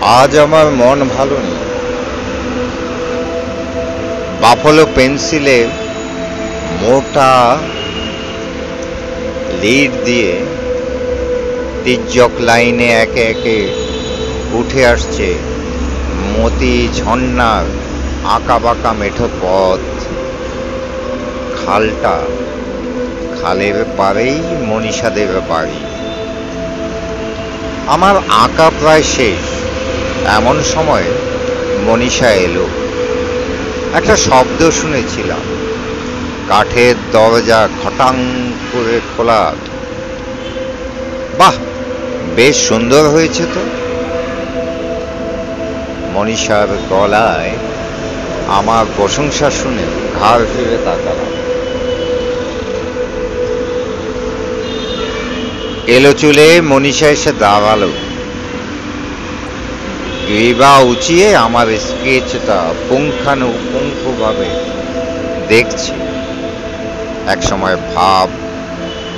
আজ আমার মন ভালো নেই। বাফলো পেন্সিলে মোটা লিড দিয়ে তির্যক লাইনে একে একে উঠে আসছে মতি ঝর্ণার আঁকা বাঁকা মেঠো পথ। খালটা, খালের পাড়েই মনীষাদের বাড়ি। আমার আঁকা প্রায় শেষ, এমন সময় মনীষা এলো। একটা শব্দ শুনেছিলাম, কাঠের দরজা খটাং করে খোলা। বাহ, বেশ সুন্দর হয়েছে তো। মনীষার গলায় আমার প্রশংসা শুনে ঘাড় ফিরে তাকালাম। এলো চুলে মনীষা এসে দাঁড়ালো, গ্রীবা উঁচিয়ে আমার স্কেচটা পুঙ্খানুপুঙ্খভাবে দেখছি। একসময় ভাব,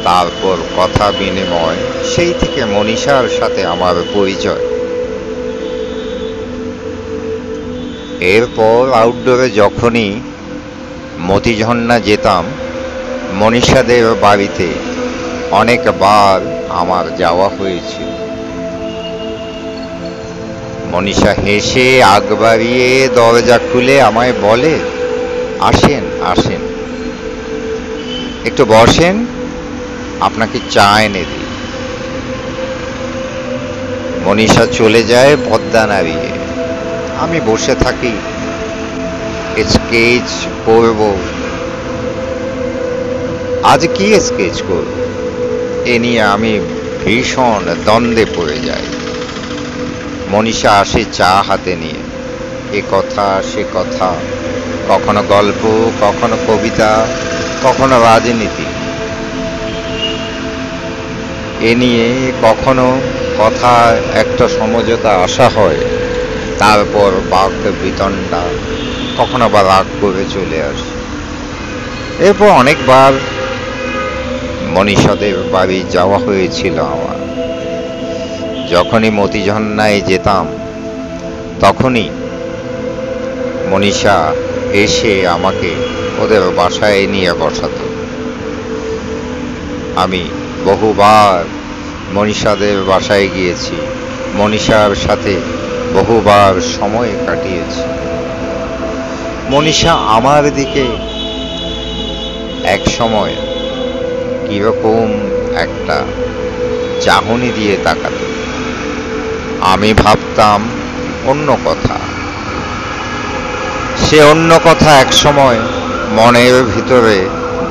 তারপর কথা বিনিময়, সেই থেকে মনীষার সাথে আমার পরিচয়। এরপর আউটডোরে যখনই মতিঝর্ণা যেতাম, মনীষাদের বাড়িতে অনেকবার আমার যাওয়া হয়েছিল। মনীষা হেসে আগ বাড়িয়ে দরজা খুলে আমায় বলে, আসেন আসেন, একটু বসেন, আপনাকে চা এনে দিই। মনীষা চলে যায় পর্দা নাড়িয়ে। আমি বসে থাকি, স্কেচ করব। আজ কি স্কেচ করব এ নিয়ে আমি ভীষণ দ্বন্দ্বে পড়ে যাই। মনীষা আসে চা হাতে নিয়ে, এ কথা সে কথা, কখনো গল্প, কখনো কবিতা, কখনো রাজনীতি। এ নিয়ে কখনো কথা একটা সমঝোতা আশা হয়, তারপর বাক বিতণ্ডা, কখনো বা রাগ করে চলে আসে। এরপর অনেকবার মনীষাদের বাড়ি যাওয়া হয়েছিল আমার। যখনই মতিঝর্ণায় যেতাম, তখনই মনীষা এসে আমাকে ওদের বাসায় নিয়ে বসাতো। আমি বহুবার মনীষাদের বাসায় গিয়েছি, মনীষার সাথে বহুবার সময় কাটিয়েছি। মনীষা আমার দিকে এক সময় কিরকম একটা চাহনি দিয়ে তাকাতো। আমি ভাবতাম অন্য কথা, সে অন্য কথা এক সময় মনের ভিতরে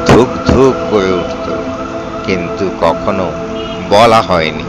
ধুক ধুক করে উঠত, কিন্তু কখনো বলা হয়নি।